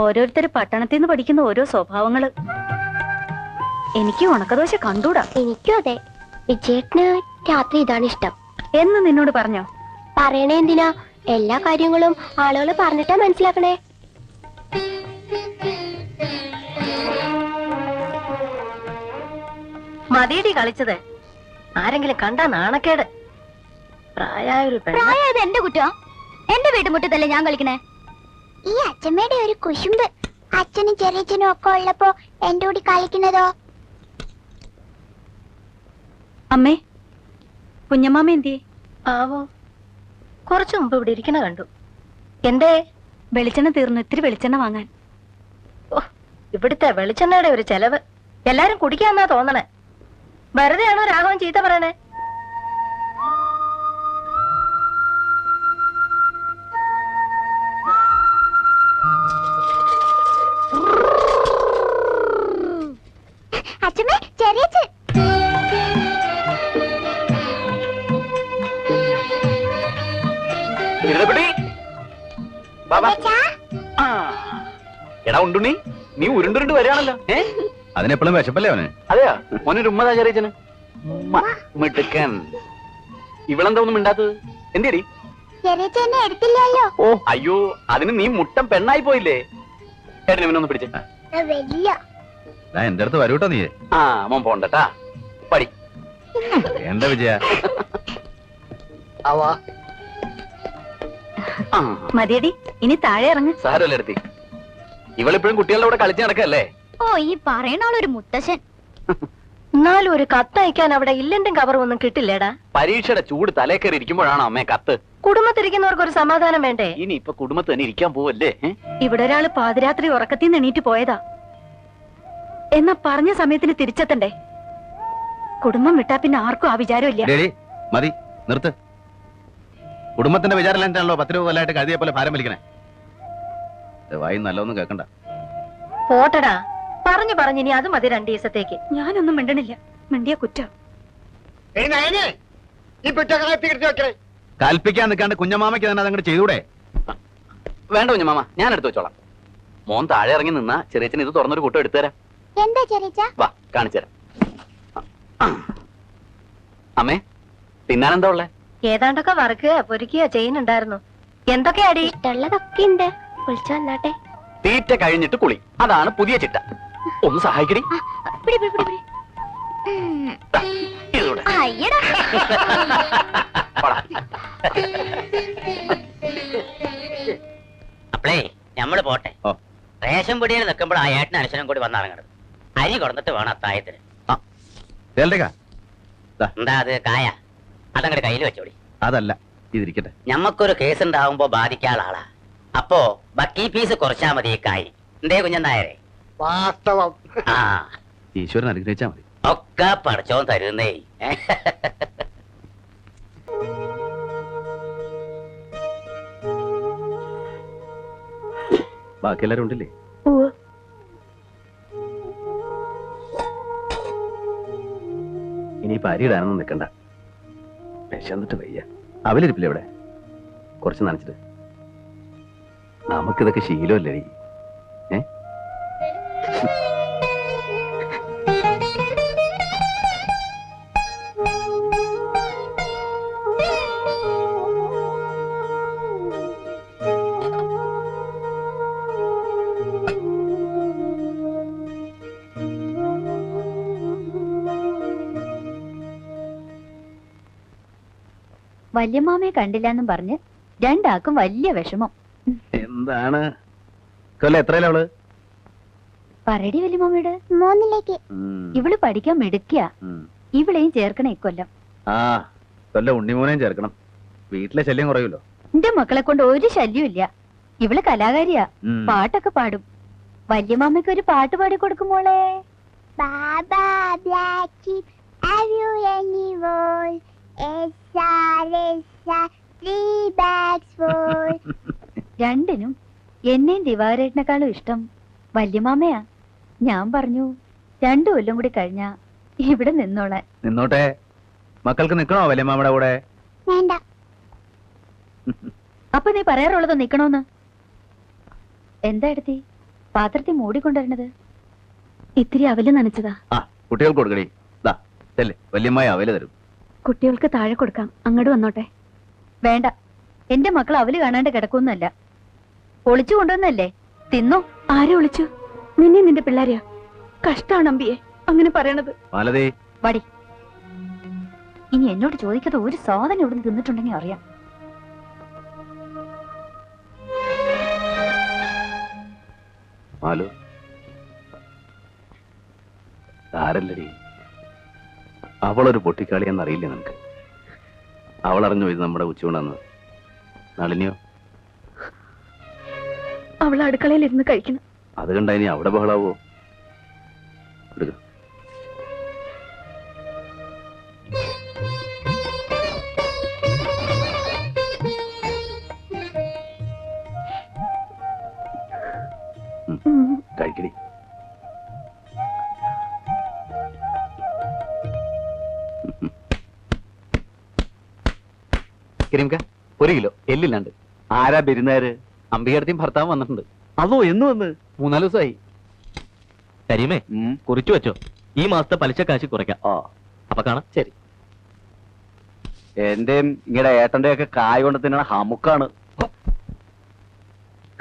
ഓരോരുത്തര് പട്ടണത്തിൽ നിന്ന് പഠിക്കുന്ന ഓരോ സ്വഭാവങ്ങള്. എനിക്ക് ഉണക്കദോശ കണ്ടൂടാ. എനിക്കും അതെ. വിജയേട്ടന് രാത്രി ഇതാണ് ഇഷ്ടം എന്ന് നിന്നോട് പറഞ്ഞോ? പറയണേ എന്തിനാ? എല്ലാ കാര്യങ്ങളും ആളുകൾ പറഞ്ഞിട്ടാ മനസ്സിലാക്കണേ. മതിയടി കളിച്ചത്. ആരെങ്കിലും കണ്ടാ നാണക്കേട്. പ്രായത് എന്റെ കുറ്റം. എന്റെ വീട്ടുമുറ്റത്തല്ലേ ഞാൻ കളിക്കണേ. ഈ അച്ഛമ്മയുടെ ഒരു കുശുമ്പ്. അച്ഛനും ചെറിയച്ഛനും ഒക്കെ ഉള്ളപ്പോ എന്റെ കൂടി കളിക്കുന്നതോ? അമ്മേ, കുഞ്ഞമ്മാമ എന്തിയെ? ആവോ, കുറച്ചു മുമ്പ് ഇവിടെ ഇരിക്കണ കണ്ടു. എന്തേ? വെളിച്ചെണ്ണ തീർന്നു, ഇത്തിരി വെളിച്ചെണ്ണ വാങ്ങാൻ. ഇവിടുത്തെ വെളിച്ചെണ്ണയുടെ ഒരു ചെലവ്. എല്ലാരും കുടിക്കാന്നാ തോന്നണേ. വെറുതെയാണോ രാഘവൻ ചീത്ത പറയണേ? അച്ഛമ്മേ, ചെറിയച്ഛൻ. എടാ ഉണ്ടുണ്ണി, നീ ഉരുണ്ടുരുണ്ട് വരികയാണല്ലോ. അതിനെപ്പോഴും വിശപ്പല്ലേ അവന്? അതെയാ, മോനൊരു ഉമ്മതാ ചെറിയച്ചന്. മിടുക്കൻ. ഇവളെന്താ ഒന്നും മിണ്ടാത്തത്? എന്തേടി? ചെറിയച്ഛനെ എടുത്തില്ലല്ലോ. ഓ അയ്യോ, അതിന് നീ മുട്ടൻ പെണ്ണായി പോയില്ലേ? ഏട്ടനെ ഇവനൊന്ന് പിടിച്ചേ. വലിയ എന്റെ അടുത്ത് വരൂട്ടോ നീ. ആ മോൻ പോണ്ടട്ടാ, പടി. എന്താ വിജയ? മതിയടി, ഇനി താഴെ ഇറങ്ങ്. സാരല്ലേ എടുത്തി, ഇവളിപ്പോഴും കുട്ടികളുടെ കൂടെ കളിച്ച് നടക്കല്ലേ? ഓ, ഈ പറയണോളൊരു മുത്തശ്ശൻ. എന്നാലും ഒരു കത്തയക്കാൻ അവിടെ ഇല്ലണ്ടും കവറും ഒന്നും കിട്ടില്ലേടാ. പരീക്ഷയുടെ ചൂട് തലേ കയറി ഇരിക്കുമ്പോഴാണോ അമ്മേ കത്ത്? കുടുംബത്തിരിക്കുന്നവർക്ക് ഒരു സമാധാനം വേണ്ടേ? ഇനി ഇപ്പൊ കുടുംബത്ത് തന്നെ ഇരിക്കാൻ പോവല്ലേ? ഇവിടെ ഒരാള് പാതിരാത്രി ഉറക്കത്തിൽ നിന്ന് എണീറ്റ് പോയതാ. എന്നാ പറഞ്ഞ സമയത്തിന് തിരിച്ചെത്തണ്ടേ? കുടുംബം വിട്ടാ പിന്നെ ആർക്കും ആ വിചാരം ഇല്ല. മതി, നിർത്ത്. കുടുംബത്തിന്റെ വിചാരം എന്താണല്ലോ 10 രൂപ കൊല്ലായിട്ട് കഴുതിയെ പോലെ ഭാരം വലിക്കണേ. വായി നല്ലൊന്നും കേൾക്കണ്ട. പോട്ടടാ, പറഞ്ഞു ഇനി അത് മതി 2 ദിവസത്തേക്ക്. ഞാനൊന്നും മിണ്ടണില്ല. മിണ്ടിയ കുറ്റം. കൽപ്പിക്കാൻ നിൽക്കാണ്ട് കുഞ്ഞമാമയ്ക്ക് തന്നെ അതങ്ങോട്ട് ചെയ്തൂടെ? വേണ്ട കുഞ്ഞമാമ, ഞാൻ എടുത്തു വെച്ചോളാം. മോൻ താഴെ ഇറങ്ങി നിന്നാ ചെറിയച്ചൻ ഇത് തുറന്നൊരു കൂട്ടം എടുത്തുതരാം. എന്താ ചെറിയച്ഛ? വാ, കാണിച്ചു തരാം. അമ്മേ, തിന്നാനെന്താ ഉള്ളേ? ഏതാണ്ടൊക്കെ വറുക്കുക പൊരിക്കുക ചെയ്യുന്നുണ്ടായിരുന്നു. എന്തൊക്കെയാടി? ഇഷ്ടമുള്ളതൊക്കെ ഉണ്ട്. വിളിച്ചു വന്നാട്ടെ. തീറ്റ കഴിഞ്ഞിട്ട് കുളി, അതാണ് പുതിയ ചിട്ട. ഒന്ന് സഹായിക്കടി. ഇതൂടെ. അയ്യടാ. അപ്പളേ ഞമ്മള് പോട്ടെ. റേഷൻ പൊടിയിൽ നിൽക്കുമ്പോൾ ആ ഏട്ടന് അനുസരണം കൂടി വന്നിറങ്ങണം. അരി കൊടുത്തിട്ട് വേണം അത്തായത്തിന്. എന്താ അത് കായ? അതങ്ങടെ കയ്യിൽ വെച്ചോടി. അതല്ല, ഇതിരിക്കട്ടെ. ഞമ്മക്കൊരു കേസ് ഉണ്ടാവുമ്പോ ബാധിക്കാനുള്ള ആളാ. അപ്പോ ബക്കി പീസ് കുറച്ചാ മതി ഈ കായ്. എന്തേ കുഞ്ഞനായരെ? വാസ്തവം. ആ, ഈശ്വരൻ അനുഗ്രഹിച്ചാ മതി. ഒക്കെ പഠിച്ചോൻ തരുന്നേ. ബാക്കി എല്ലാരും ഉണ്ടല്ലേ? ഇനിയിപ്പോ അരി ഇടാനൊന്നും നിൽക്കണ്ട. വിശന്നിട്ട് വയ്യ. അവലിരിപ്പില്ല ഇവിടെ? കുറച്ച് നനച്ചിട്ട്. നമുക്കിതൊക്കെ ശീലമല്ലേ? വല്യമ്മാമയെ കണ്ടില്ലെന്നും പറഞ്ഞ് രണ്ടാക്കും വലിയ വിഷമം. എന്താണ് കൊല്ല? എത്രയല്ല അവള്? പറയടി വല്യമ്മാമയോട്. 3ലേക്ക്. ഇവള് പഠിക്കാൻ മിടുക്കിയ. ഇവളെയും ചേർക്കണ ഇക്കൊല്ലം. ആ, കൊല്ല ഉണ്ണിമോനെയും ചേർക്കണം. വീട്ടിലെ ശല്യം കുറയുമല്ലോ. എന്റെ മക്കളെ കൊണ്ട് ഒരു ശല്യം ഇല്ല. ഇവള് കലാകാരിയാ. പാട്ടൊക്കെ പാടും. വല്യമ്മാമയ്ക്ക് ഒരു പാട്ട് പാടി കൊടുക്കുമോളെ. Baa baa black sheep, have you any wool? രണ്ടിനും എന്നെയും ദിവാരേട്ടനെക്കാളും ഇഷ്ടം വല്യമാമയാ. ഞാൻ പറഞ്ഞു 2 കൊല്ലം കൂടി കഴിഞ്ഞാ ഇവിടെ നിന്നോളാൻ. നിന്നോട്ടെ. മക്കൾക്ക് നിക്കണോ വല്യമാമയുടെ കൂടെ? വേണ്ട. അപ്പൊ നീ പറയാറുള്ളത് നിക്കണോന്ന്? എന്താ എടുത്തി? പാത്രത്തിൽ മൂടിക്കൊണ്ടുവരണത്? ഇത്തിരി അവല് നനച്ചതാ. ആ കുട്ടികൾക്ക് കൊടുക്കടി. ദാ ചെല്ലേ, വല്യമ്മായി അവല് തരും. കുട്ടികൾക്ക് താഴെ കൊടുക്കാം, അങ്ങോട്ട് വന്നോട്ടെ. വേണ്ട, എന്റെ മക്കൾ അവല് കാണാണ്ട് കിടക്കൊന്നുമല്ല. ഒളിച്ചു കൊണ്ടുവന്നല്ലേ, തിന്നോ. ആരെ ഒളിച്ചു? നിന്നെ നിന്റെ പിള്ളേരെയാ? കഷ്ടാണ് അമ്പിയെ അങ്ങനെ പറയണത്. മാലതി, വടി. ഇനി എന്നോട് ചോദിക്കാതെ ഒരു സാധനം ഇവിടെ തിന്നിട്ടുണ്ടെങ്കിൽ അറിയാം. മാലു ആരല്ലടി, അവളൊരു പൊട്ടിക്കാളിയെന്നറിയില്ലേ നിനക്ക്? അവളറിഞ്ഞു ഇത് നമ്മുടെ ഉച്ചയൂണെന്ന്. നളിനിയോ? അവൾ അടുക്കളയിൽ ഇരുന്ന് കഴിക്കണം. അത് കണ്ട ഇനി അവിടെ ബഹളാവോ? എടുക്ക. കഴിക്കടി. കരിമിക്ക 1 കിലോ എല്ലില്ലാണ്ട്. ആരാ പെരുന്നാര്? അമ്പികടത്തെയും ഭർത്താവ് വന്നിട്ടുണ്ട്. അതോ എന്ന് വന്ന്? 3-4 ദിവസമായി. കരീമേ, കുറിച്ചു വെച്ചോ, ഈ മാസത്തെ പലിശ കാശ് കുറയ്ക്കാം. അപ്പൊ കാണാം. ശരി. എന്റെയും ഇങ്ങടെ ഏട്ടന്റെ ഒക്കെ കായ് കൊണ്ട് തിന്നണ ഹമുക്കാണ്.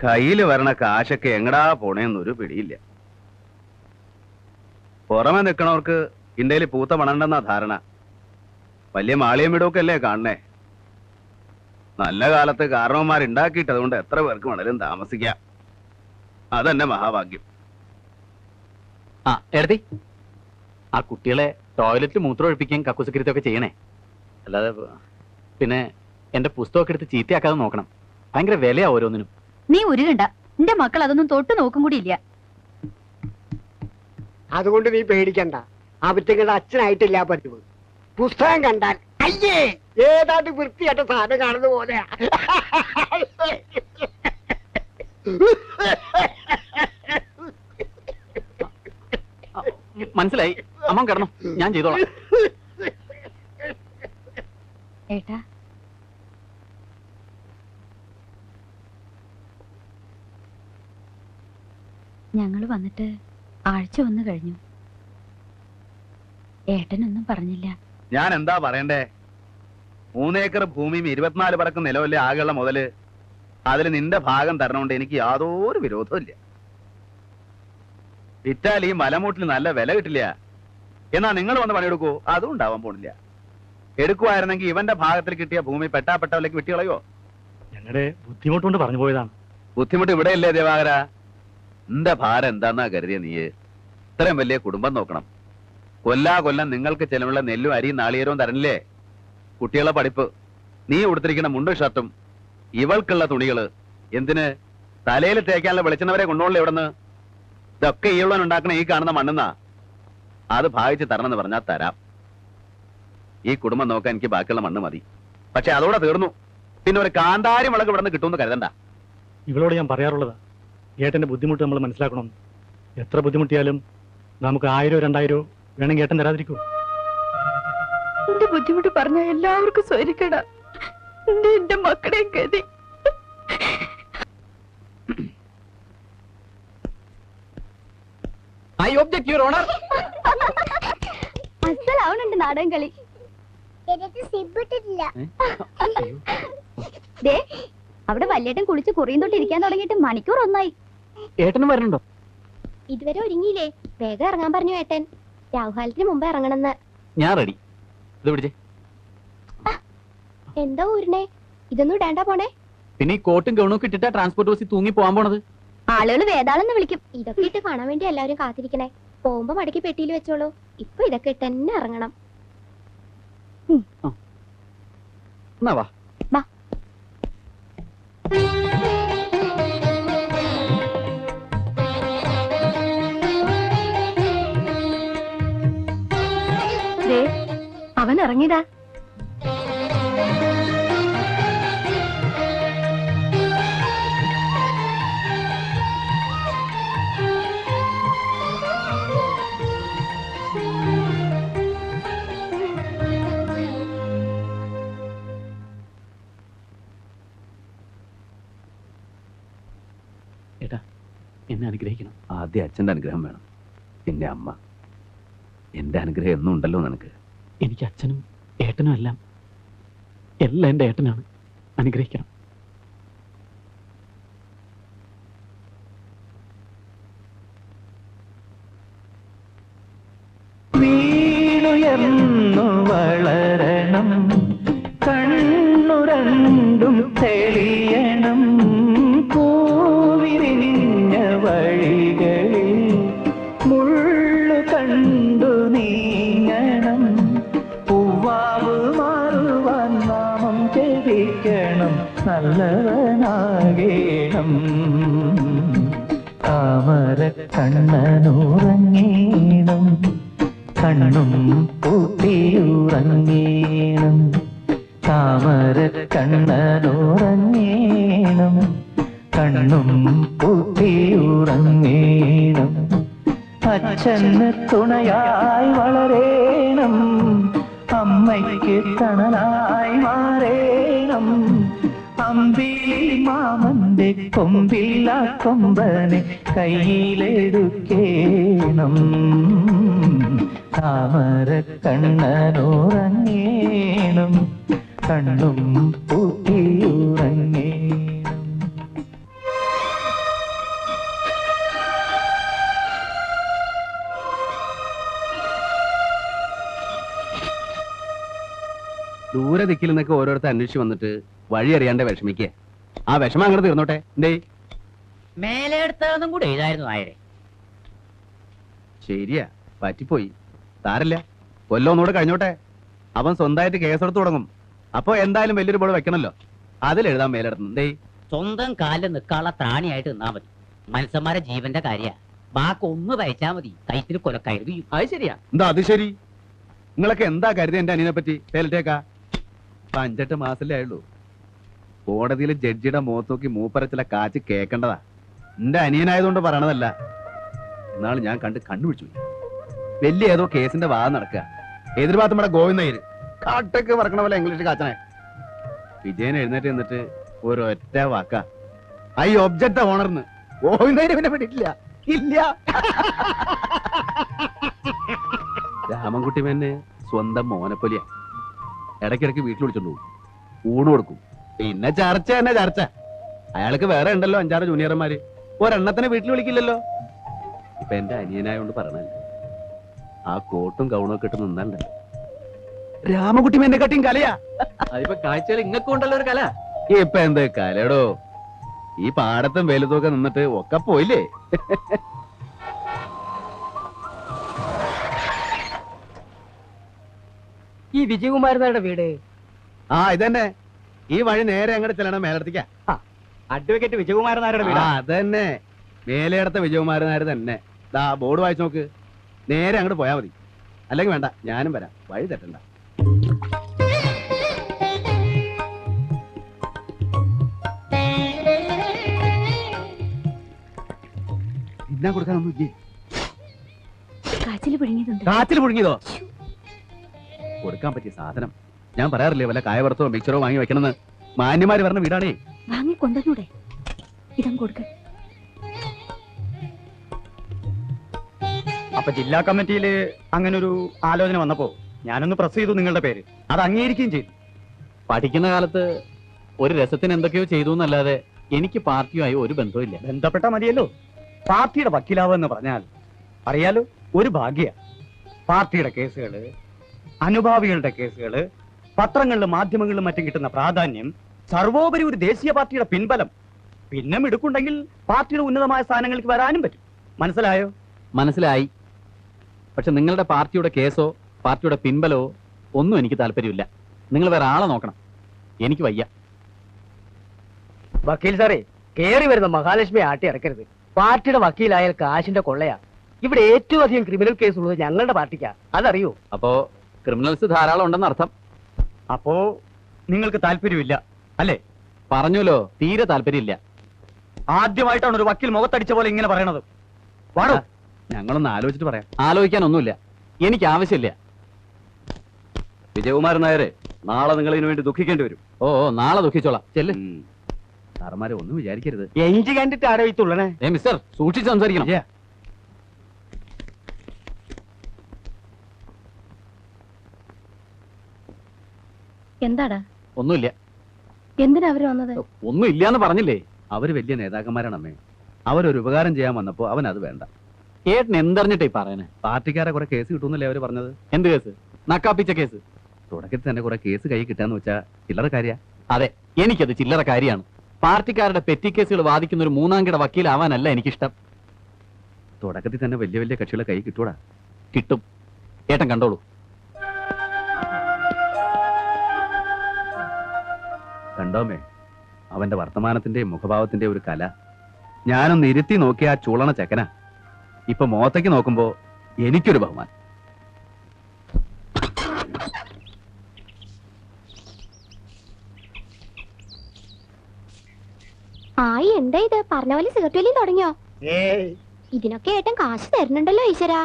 കയ്യില് വരണ കാശൊക്കെ എങ്ങടാ പോണേന്നൊരു പിടിയില്ല. പുറമെ നിക്കണവർക്ക് ഇന്ത്യയിൽ പൂത്ത പണണ്ടെന്നാ ധാരണ. വലിയ മാളിയം വീടൊക്കെ അല്ലേ കാണണേ. നല്ല കാലത്ത് കാരണവന്മാരുണ്ടാക്കിയിട്ട് അതുകൊണ്ട് എത്ര പേർക്ക് വേണേലും താമസിക്കാം. അതെന്നെ മഹാഭാഗ്യം. ആ എടുത്തി, ആ കുട്ടികളെ ടോയ്ലറ്റിൽ മൂത്രം ഒഴിപ്പിക്കുകയും കക്കുസക്കരിത്തൊക്കെ ചെയ്യണേ. അല്ലാതെ പിന്നെ എന്റെ പുസ്തകമൊക്കെ എടുത്ത് ചീത്തയാക്കാതെ നോക്കണം. ഭയങ്കര വിലയാ ഓരോന്നിനും. നീ ഉരുകണ്ട, എന്റെ മക്കൾ അതൊന്നും തൊട്ട് നോക്കും കൂടി ഇല്ല. അതുകൊണ്ട് നീ പേടിക്കണ്ട. അവറ്റങ്ങളുടെ അച്ഛനായിട്ടില്ല പതിവ്. പുസ്തകം കണ്ടാൽ അയ്യേ ഏതാണ്ട് വൃത്തിയായിട്ട സാധനം കാണുന്ന പോലെ. മനസ്സിലായി. അമ്മ കിടന്നു, ഞാൻ ചെയ്തോളാം. ഏട്ടാ, ഞങ്ങള് വന്നിട്ട് ആഴ്ച 1 കഴിഞ്ഞു. ഏട്ടനൊന്നും പറഞ്ഞില്ല. ഞാൻ എന്താ പറയണ്ടേ? 3 ഏക്കർ ഭൂമിയും 24 പറക്കും നിലവല്ലേ ആകെയുള്ള മുതല്. അതിൽ നിന്റെ ഭാഗം തരണോണ്ട് എനിക്ക് യാതൊരു വിരോധവും ഇല്ല. വിറ്റാൽ ഈ മലമൂട്ടിൽ നല്ല വില കിട്ടില്ല. എന്നാ നിങ്ങൾ വന്ന് പണിയെടുക്കൂ, അതും ഉണ്ടാവാൻ പോണില്ല. എടുക്കുവായിരുന്നെങ്കിൽ ഇവന്റെ ഭാഗത്തിൽ കിട്ടിയ ഭൂമി പെട്ടാപ്പെട്ടവലേക്ക് വിട്ടുകളയോ? ഞങ്ങളുടെ ബുദ്ധിമുട്ടുകൊണ്ട് പറഞ്ഞു പോയതാണ്. ബുദ്ധിമുട്ട് ഇവിടെ ഇല്ലേ ദേവാകര? നിന്റെ ഭാരം എന്താന്നാ കരുതിയ നീ? ഇത്രയും വലിയ കുടുംബം നോക്കണം. കൊല്ലം നിങ്ങൾക്ക് ചെലവുള്ള നെല്ലും അരിയും നാളികേരവും തരണില്ലേ? കുട്ടികളെ പഠിപ്പ്, നീ ഉടുത്തിരിക്കുന്ന മുണ്ടും ഷർട്ടും, ഇവൾക്കുള്ള തുണികള്, എന്തിന് തലയിൽ തേക്കാനുള്ള വെളിച്ചെണ്ണവരെ കൊണ്ടുപോകണല്ലോ ഇവിടുന്ന്. ഇതൊക്കെ ഈവളൻ ഉണ്ടാക്കണ ഈ കാണുന്ന മണ്ണെന്നാ. അത് ഭാഗിച്ച് തരണമെന്ന് പറഞ്ഞാൽ തരാം. ഈ കുടുംബം നോക്കാൻ എനിക്ക് ബാക്കിയുള്ള മണ്ണ് മതി. പക്ഷെ അതോടെ തീർന്നു. പിന്നെ ഒരു കാന്താരി മുളക് ഇവിടെ നിന്ന് കിട്ടുമെന്ന് കരുതണ്ട. ഇവളോട് ഞാൻ പറയാറുള്ളതാ, ഏട്ടന്റെ ബുദ്ധിമുട്ട് നമ്മൾ മനസ്സിലാക്കണം. എത്ര ബുദ്ധിമുട്ടിയാലും നമുക്ക് 1000-2000 വേണമെങ്കിൽ ഏട്ടൻ തരാതിരിക്കൂ. എന്റെ ബുദ്ധിമുട്ട് പറഞ്ഞ എല്ലാവർക്കും സ്വരിക്കട. എന്റെ മക്കളെ ഗതി. I object your honour. അസലാവുന്നുണ്ട് നാടൻ കളി. ദേ, അവിടെ വല്യേട്ടൻ കുളിച്ച് കുറിയും തൊട്ട് ഇരിക്കാൻ തുടങ്ങിയിട്ട് മണിക്കൂർ 1 ഏട്ടനും വരണുണ്ടോ? ഇതുവരെ ഒരുങ്ങിയില്ലേ? വേഗം ഇറങ്ങാൻ പറഞ്ഞു ഏട്ടൻ. രാഹുകാലത്തിന് മുമ്പ് ഇറങ്ങണമെന്ന്. ഞാൻ റെഡി. ഇത് പിടിച്ചേ. എന്താ ഊരിനെ? ഇതൊന്നും ഇടേണ്ട പോണേ. പിന്നെ ഈ കോട്ടും ഗൗണും ഒക്കെ ഇട്ടിട്ടാ ട്രാൻസ്പോർട്ട് ബസ്സിൽ തൂങ്ങി പോകാൻ പോണത്. ആളുകൾ വേതാളെന്ന് വിളിക്കും. ഇതൊക്കെ ഇട്ട് കാണാൻ വേണ്ടി എല്ലാവരും കാത്തിരിക്കണേ. പോകുമ്പോ മടക്കി പെട്ടിയിൽ വെച്ചോളൂ. ഇപ്പൊ ഇതൊക്കെ ഇട്ട് തന്നെ ഇറങ്ങണം. എന്നാ വാ. വാ. അവൻ ഇറങ്ങിടാ. ഏട്ടാ, എന്നെ അനുഗ്രഹിക്കണം. ആദ്യം അച്ഛന്റെ അനുഗ്രഹം വേണം, പിന്നെ അമ്മ. എന്റെ അനുഗ്രഹം എന്നും ഉണ്ടല്ലോ നിനക്ക്. എനിക്ക് അച്ഛനും ഏട്ടനും എല്ലാം എൻ്റെ ഏട്ടനാണ്. അനുഗ്രഹിക്കണം. വീണുയർന്നു വളരണം, കണ്ണു രണ്ടും തെളിയണം, പൂവിരിഞ്ഞ വഴികളിൽ മുള്ളു കണ്ടു നീങ്ങണം, പൂവാവ് മാറുവാൻ നാമം ജപിക്കണം, നല്ലവനാകേണം. താമര കണ്ണനുറങ്ങീണം, കണ്ണും പൂട്ടിയുറങ്ങീണം. താമര കണ്ണനുറങ്ങീണം, കണ്ണും പൂട്ടിയുറങ്ങീണം. അച്ഛന് തുണയായി വളരേണം, അമ്മയ്ക്ക് തണലായി മാറേണം. അമ്പിളി മാമന്റെ കൊമ്പില്ല കൊമ്പനെ കയ്യിലെടുക്കേണം. താമര കണ്ണനുറങ്ങേണം, കണ്ണും പൂട്ടിയുറങ്ങേണം. ദൂരെ ദിക്കിൽ നിന്നൊക്കെ ഓരോരുത്തർ അന്വേഷിച്ച് വന്നിട്ട് വഴി അറിയാണ്ട് വിഷമിക്കേ. ആ വിഷമം അങ്ങോട്ട് തീർന്നോട്ടെ. എന്തേ മേലെ എടുത്തതൊന്നും കൂടെ എഴുതായിരുന്നു നായരെ. ശരിയാ, പറ്റിപ്പോയി. സാരല്ല, കൊല്ലം ഒന്നുകൂടെ കഴിഞ്ഞോട്ടെ. അവൻ സ്വന്തമായിട്ട് കേസെടുത്ത് തുടങ്ങും. അപ്പൊ എന്തായാലും വലിയൊരു ബോർഡ് വെക്കണല്ലോ, അതിലെഴുതാൻ മേലെടുത്തു. എന്തേ സ്വന്തം കാലിൽ നിൽക്കാനുള്ള ത്രാണിയായിട്ട് നിന്നാ മതി. മനുഷ്യന്മാരെ ജീവന്റെ കാര്യ. ബാക്കി ഒന്ന് തയ്ച്ചാ മതി, കൈത്തിൽ കൊലക്കയറി. അത് ശരിയാ. എന്താ അത് ശരി? നിങ്ങളൊക്കെ എന്താ കരുതി എന്റെ അനിയനെ പറ്റി? പേലിട്ടേക്കാ 5-8 മാസല്ലേ ആയുള്ളൂ. കോടതിയിൽ ജഡ്ജിയുടെ മുഖത്ത് നോക്കി മൂപ്പരച്ചില കാച്ച് കേൾക്കേണ്ടതാ. എന്റെ അനിയനായതുകൊണ്ട് പറയണതല്ല. എന്നാൾ ഞാൻ കണ്ടുപിടിച്ചു. വലിയ ഏതോ കേസിന്റെ വാദം നടക്കുക. എതിർഭാഗത്ത് നമ്മുടെ ഗോവിന്ദയ്യര് കാട്ടൊക്കെ പറക്കണ പോലെ ഇംഗ്ലീഷ് കാച്ചനെ. വിജയൻ എഴുന്നേറ്റ് നിന്നിട്ട് ഒരൊറ്റ വാക്ക, ഐ ഒബ്ജക്ട് ഓണർന്ന്. ഗോവിന്ദയ്യര് പിന്നെ പിടിക്കില്ല, ഇല്ല. രാമൻകുട്ടി മേനെ സ്വന്തം മോനപ്പൊലിയ. ഇടയ്ക്കിടയ്ക്ക് വീട്ടിൽ വിളിച്ചോണ്ട് പോകും, ഊണ് കൊടുക്കും, പിന്നെ ചർച്ച തന്നെ ചർച്ച. അയാൾക്ക് വേറെ ഉണ്ടല്ലോ 5-6 ജൂനിയർമാര്, ഒരെണ്ണത്തിനെ വീട്ടിൽ വിളിക്കില്ലല്ലോ. ഇപ്പൊ എന്റെ അനിയനായോണ്ട് പറഞ്ഞല്ല, ആ കോട്ടും കൗണും ഒക്കെ ഇട്ട് നിന്നണ്ടല്ലോ. രാമൻകുട്ടി മേനെ കട്ടിയും കലയാ. അതിപ്പോ കാഴ്ചകൾ ഇങ്ങക്കും ഉണ്ടല്ലോ ഒരു കല. ഇപ്പൊ എന്ത് കലടോ? ഈ പാടത്തും വെയിലത്തൊക്കെ നിന്നിട്ട് ഒക്കെ പോയില്ലേ. ഈ വിജയകുമാരനാരുടെ വീട്? ആ ഇതന്നെ. ഈ വഴി നേരെ അങ്ങോട്ട് ചെല്ലണം, മേലടത്തേക്കാ. അഡ്വക്കേറ്റ് വിജയകുമാരനാരുടെ വീട്? അതന്നെ, മേലെടുത്ത വിജയകുമാരനാര് തന്നെ. ദാ ബോർഡ് വായിച്ചു നോക്ക്. നേരെ അങ്ങോട്ട് പോയാ മതി. അല്ലെങ്കിൽ വേണ്ട, ഞാനും വരാം, വഴി തെറ്റണ്ട. എന്നാ കൊടുക്കാനൊന്നുമില്ലേ? കാച്ചില് പിഴുങ്ങിയതുണ്ട്. കാച്ചിൽ മുഴുങ്ങിയതോ? കൊടുക്കാൻ പറ്റിയ സാധനം. ഞാൻ പറയാറില്ലേ വല്ല കായവറുത്തോ മിക്സറോ വാങ്ങി വെക്കണമെന്ന്. മാന്യമാര് പറഞ്ഞ വീടാണേ. വാങ്ങി കൊണ്ടുവന്നൂടെ? ഇതം കൊടുക്ക. അപ്പൊ ജില്ലാ കമ്മിറ്റിയിൽ അങ്ങനെ ഒരു ആലോചന വന്നപ്പോ ഞാനൊന്ന് പ്രസ് ചെയ്തു നിങ്ങളുടെ പേര്. അത് അംഗീകരിക്കുകയും ചെയ്തു. പഠിക്കുന്ന കാലത്ത് ഒരു രസത്തിന് എന്തൊക്കെയോ ചെയ്തു എന്നല്ലാതെ എനിക്ക് പാർട്ടിയുമായി ഒരു ബന്ധവുമില്ല. ബന്ധപ്പെട്ട മതിയല്ലോ. പാർട്ടിയുടെ വക്കീലാവെന്ന് പറഞ്ഞാൽ അറിയാലോ, ഒരു ഭാഗ്യ. പാർട്ടിയുടെ കേസുകള്, അനുഭാവികളുടെ കേസുകള്, പത്രങ്ങളിലും മാധ്യമങ്ങളിലും മറ്റും കിട്ടുന്ന പ്രാധാന്യം, സർവോപരി ഒരു ദേശീയ പാർട്ടിയുടെ പിൻബലം, പിന്നെ മിടുക്കുണ്ടെങ്കിൽ പാർട്ടിയുടെ ഉന്നതമായ സ്ഥാനങ്ങൾക്ക് വരാനും പറ്റും. മനസ്സിലായോ? മനസ്സിലായി. പക്ഷെ നിങ്ങളുടെ പാർട്ടിയുടെ കേസോ പാർട്ടിയുടെ പിൻബലമോ ഒന്നും എനിക്ക് താല്പര്യമില്ല. നിങ്ങൾ വേറെ ആളെ നോക്കണം, എനിക്ക് വയ്യ. വക്കീൽ സാറേ, കേറി വരുന്ന മഹാലക്ഷ്മി ആട്ടി ഇറക്കരുത്. പാർട്ടിയുടെ വക്കീലായാൽ കാശിന്റെ കൊള്ളയാ. ഇവിടെ ഏറ്റവും അധികം ക്രിമിനൽ കേസ് ഉള്ളത് ഞങ്ങളുടെ പാർട്ടിക്കാ, അതറിയോ? അപ്പോ ക്രിമിനൽസ് ധാരാളം ഉണ്ടെന്ന് അർത്ഥം. അപ്പോ നിങ്ങൾക്ക് താല്പര്യമില്ല അല്ലേ? പറഞ്ഞല്ലോ, തീരെ താല്പര്യമില്ല. ആദ്യമായിട്ടാണ് ഒരു വക്കീൽ മുഖത്തടിച്ച പോലെ ഇങ്ങനെ പറയണത്. വാടോ, ഞങ്ങളൊന്ന് ആലോചിച്ചിട്ട് പറയാം. ആലോചിക്കാനൊന്നുമില്ല, എനിക്ക് ആവശ്യമില്ല. വിജയകുമാരൻ നായരെ, നാളെ നിങ്ങൾ ഇതിനു വേണ്ടി ദുഃഖിക്കേണ്ടി വരും. ഓ നാളെ ദുഃഖിച്ചോളാം. ചെല്ല്. സാറന്മാരെ ഒന്നും വിചാരിക്കരുത്. എഞ്ചി കണ്ടിട്ട് ആരോ ഈ തുള്ളണേ? മിസ്റ്റർ സൂക്ഷിച്ച് സംസാരിക്കണം. ഇല്ല. എന്താടാ? ഒന്നുമില്ല. എന്തിനാ അവര് വന്നത്? ഒന്നും ഇല്ലാന്ന് പറഞ്ഞില്ലേ? അവര് വലിയ നേതാക്കന്മാരാണ് അമ്മേ. അവരൊരു ഉപകാരം ചെയ്യാൻ വന്നപ്പോ അവൻ അത് വേണ്ട. ഏട്ടൻ എന്തറിഞ്ഞിട്ടേ പറയണേ? പാർട്ടിക്കാരെ കുറെ കേസ് കിട്ടുന്നല്ലേ അവര് പറഞ്ഞത്. എന്ത് കേസ്? നക്കാപ്പിച്ച കേസ്. തുടക്കത്തിൽ തന്നെ കുറെ കേസ് കൈ കിട്ടാന്ന് വെച്ചാ ചില്ലറ കാര്യ. അതെ, എനിക്കത് ചില്ലറ കാര്യമാണ്. പാർട്ടിക്കാരുടെ പെറ്റി കേസുകൾ വാദിക്കുന്ന ഒരു മൂന്നാംകിട വക്കീലാവാനല്ല എനിക്കിഷ്ടം. തുടക്കത്തിൽ തന്നെ വലിയ വലിയ കക്ഷികളെ കൈ കിട്ടൂടാ. കിട്ടും. ഏട്ടൻ കണ്ടോളൂ. കണ്ടോമേ, അവന്റെ വർത്തമാനത്തിന്റെയും മുഖഭാവത്തിന്റെയും ഒരു കല. ഞാനൊന്ന് ഇരുത്തി നോക്കിയ ആ ചൂളണ ചെക്കനാ. ഇപ്പൊ മുഖത്തേക്ക് നോക്കുമ്പോ എനിക്കൊരു ബഹുമാനം. ആയി എന്താ ഇത് പറഞ്ഞ പോലെ സിഗരറ്റ് വലിയും തുടങ്ങിയോ? ഇതിനൊക്കെ ഏട്ടൻ കാശ് തരുന്നുണ്ടല്ലോ ഈശ്വരാ.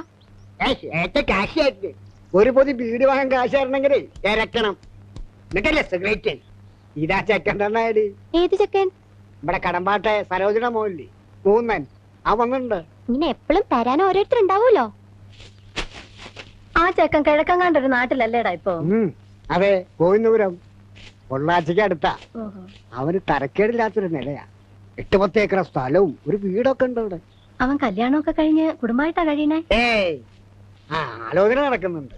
ഒരു പൊതി ബീഡി വാങ്ങാൻ കാശ് തരണമെങ്കിലേ ഇറക്കണം. എന്നിട്ടല്ലേ സിഗരറ്റ്. ഇതാ ചെക്കൻ തന്നാടി. ഏത് ചെക്കൻ? ഇവിടെ കടമ്പാട്ടെ സരോജന മോല്ലേ മൂന്നൻ ആ വന്നിട്ടുണ്ട്. ഇങ്ങനെ എപ്പോഴും തരാൻ ഓരോരുത്തരുണ്ടാവൂലോ. ആ ചെക്കൻ കിഴക്കങ്ങാണ്ടൊരു നാട്ടിലല്ലേടാ ഇപ്പൊ? അതെ, കോയിന്നൂരം പൊള്ളാച്ചിക്ക് അടുത്താ. അവന് തരക്കേടില്ലാത്തൊരു നിലയാ. 8-10 ഏക്കർ സ്ഥലവും ഒരു വീടൊക്കെ ഉണ്ട് അവിടെ. അവൻ കല്യാണമൊക്കെ കഴിഞ്ഞ് കുടുംബമായിട്ടാ കഴിയണേ? ആലോചന നടക്കുന്നുണ്ട്.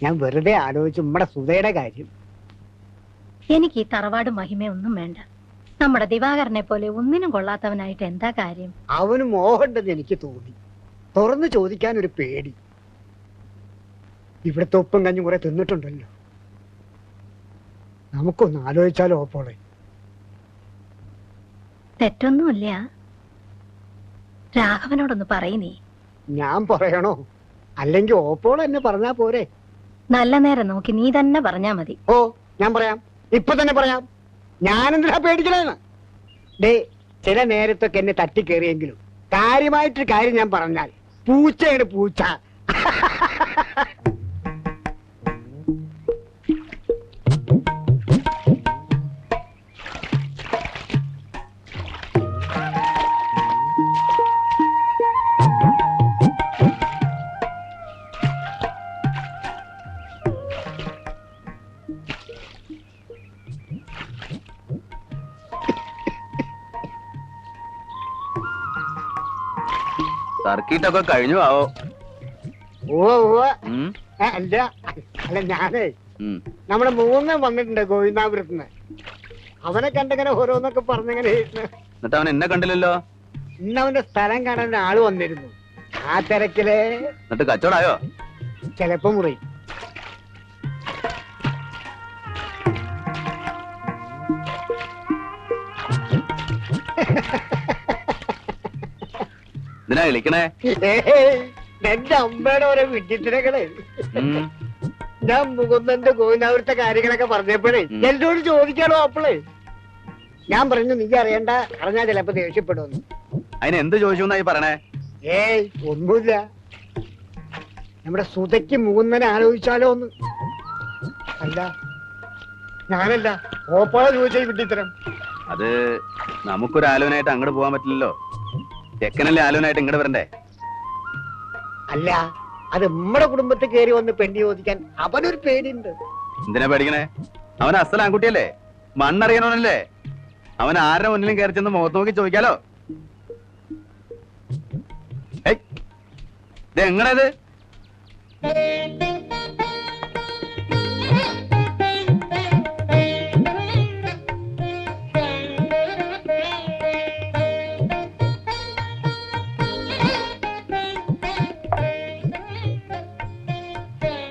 ഞാൻ വെറുതെ ആലോചിച്ചു നമ്മുടെ സുധയുടെ കാര്യം. എനിക്ക് ഈ തറവാട് മഹിമയൊന്നും വേണ്ട. നമ്മുടെ ദിവാകരനെ പോലെ ഒന്നിനും കൊള്ളാത്തവനായിട്ട് എന്താ കാര്യം? അവന് മോഹമുണ്ടെന്ന് എനിക്ക് തോന്നി. തുറന്നു ചോദിക്കാൻ ഒരു പേടി. ഇവിടുത്തെ ഉപ്പും കഞ്ഞും കുറെ തിന്നിട്ടുണ്ടല്ലോ. നമുക്കൊന്ന് ആലോചിച്ചാലോ ഓപ്പോളെ? തെറ്റൊന്നുമില്ല. രാഘവനോടൊന്ന് പറയുന്നേ. ഞാൻ പറയണോ? അല്ലെങ്കിൽ ഓപ്പോൾ എന്നെ പറഞ്ഞാ പോരെ? നല്ല നേരം നോക്കി നീ തന്നെ പറഞ്ഞാ മതി. ഓ, ഞാൻ പറയാം. ഇപ്പൊ തന്നെ പറയാം. ഞാനെന്തിനാ പേടിക്കണേന്ന്? ഡേ, ചില നേരത്തൊക്കെ എന്നെ തട്ടിക്കേറിയെങ്കിലും കാര്യമായിട്ടൊരു കാര്യം ഞാൻ പറഞ്ഞാൽ പൂച്ചയാണ് പൂച്ച. സർക്കിട്ടൊക്കെ കഴിഞ്ഞു ആവോ? അല്ല ഞാനേ നമ്മുടെ മൂന്നും വന്നിട്ടുണ്ട് ഗോവിന്ദാപുരത്തുനിന്ന്. അവനെ കണ്ടിങ്ങനെ ഓരോന്നൊക്കെ പറഞ്ഞിങ്ങനെ. എന്നിട്ട് അവൻ എന്നെ കണ്ടില്ലല്ലോ. ഇന്ന് അവന്റെ സ്ഥലം കാണാൻ ആള് വന്നിരുന്നു. ആ തിരക്കില് എന്നിട്ട് കച്ചവടായോ? ചിലപ്പോ മുറി. ഇതിനാ വിളിക്കണേ? എന്റെ അമ്മയുടെ ഓരോ വിഡ്ഢിത്തിരകളെ. ഞാൻ മുകുന്ദന്റെ ഗോവിന്ദാപുരത്തെ കാര്യങ്ങളൊക്കെ പറഞ്ഞപ്പോഴേ എന്നോട് ചോദിക്കാണോ അപ്പോളേ? ഞാൻ പറഞ്ഞു നീ അറിയണ്ട, അറിഞ്ഞാ ചിലപ്പോ ദേഷ്യപ്പെടുമെന്ന്. അതിന് എന്ത് ചോദിച്ചു പറയണേ? ഏയ് ഒന്നുമില്ല. നമ്മുടെ സുതയ്ക്ക് മുകുന്ദനെ ആലോചിച്ചാലോ ഒന്ന്. അല്ല ഞാനല്ല, ഓപ്പോളെ ചോദിച്ച വിഡ്ഢിത്തരം. അത് നമുക്കൊരു ആലോചനയായിട്ട് അങ്ങോട്ട് പോകാൻ പറ്റില്ലല്ലോ. ചെക്കനല്ലേ ആലോചനയായിട്ട് ഇങ്ങോട്ട് വരണ്ടേ? അല്ല, അത് നമ്മുടെ കുടുംബത്തിൽ കയറി വന്ന് പെണ്ണി ചോദിക്കാൻ അവനൊരു പേടിയുണ്ട്. എന്തിനാ പേടിക്കണേ? അവൻ അസൽ ആൺകുട്ടിയല്ലേ, മണ്ണറിയണോനല്ലേ. അവൻ ആരുടെ മുന്നിലും കയറി ചെന്ന് മുഖത്ത് നോക്കി ചോദിക്കാലോ. ഇത് എങ്ങനെയത്?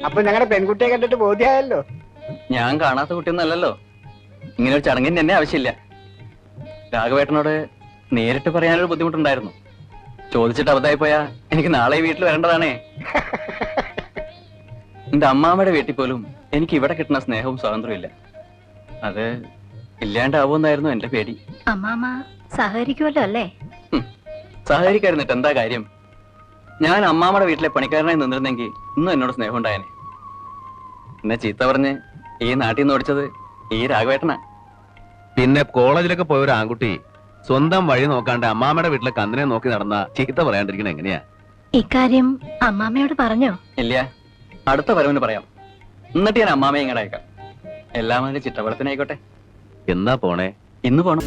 അപ്പൊ ഞങ്ങളുടെ പെൺകുട്ടിയെ കണ്ടിട്ട് ബോധ്യമായല്ലോ. ഞാൻ കാണാത്ത കുട്ടിയൊന്നല്ലല്ലോ. ഇങ്ങനെ ഒരു ചടങ്ങിന് തന്നെ ആവശ്യമില്ല. രാഘവേട്ടനോട് നേരിട്ട് പറയാനൊരു ബുദ്ധിമുട്ടുണ്ടായിരുന്നു. ചോദിച്ചിട്ട് അബദ്ധമായി പോയാ എനിക്ക് നാളെ വീട്ടിൽ വരേണ്ടതാണേ. എന്റെ അമ്മാമ്മയുടെ വീട്ടിൽ പോലും എനിക്ക് ഇവിടെ കിട്ടുന്ന സ്നേഹവും സ്വാതന്ത്ര്യവും ഇല്ല. അത് ഇല്ലാണ്ടാവുമെന്നായിരുന്നു എന്റെ പേടി. അമ്മാമ്മ സഹകരിക്കുമല്ലോ അല്ലേ? സഹകരിക്കായിരുന്നിട്ട് എന്താ കാര്യം? ഞാൻ അമ്മാമ്മയുടെ വീട്ടിലെ പണിക്കാരനായി നിന്നിരുന്നെങ്കിൽ ഇന്നും എന്നോട് സ്നേഹം ഉണ്ടായേനെ. എന്നെ ചീത്ത പറഞ്ഞ് ഈ നാട്ടിൽ നിന്ന് ഓടിച്ചത് ഈ രാഘവേട്ടനാ. പിന്നെ കോളേജിലൊക്കെ പോയ ഒരു ആൺകുട്ടി സ്വന്തം വഴി നോക്കാണ്ട് അമ്മാമ്മയുടെ വീട്ടിലെ കന്നിനെ നോക്കി നടന്ന ചീത്ത പറയാണ്ടിരിക്കണ എങ്ങനെയാ? ഇക്കാര്യം അമ്മാമ്മയോട് പറഞ്ഞോ? ഇല്ല, അടുത്ത വരവിന് പറയാം. എന്നിട്ട് ഞാൻ അമ്മാമയെ ഇങ്ങോട്ട് അയക്കാം. എല്ലാം അതിന്റെ ചിട്ടവളത്തിനായിക്കോട്ടെ. എന്നാ പോണേ? ഇന്ന് പോണം.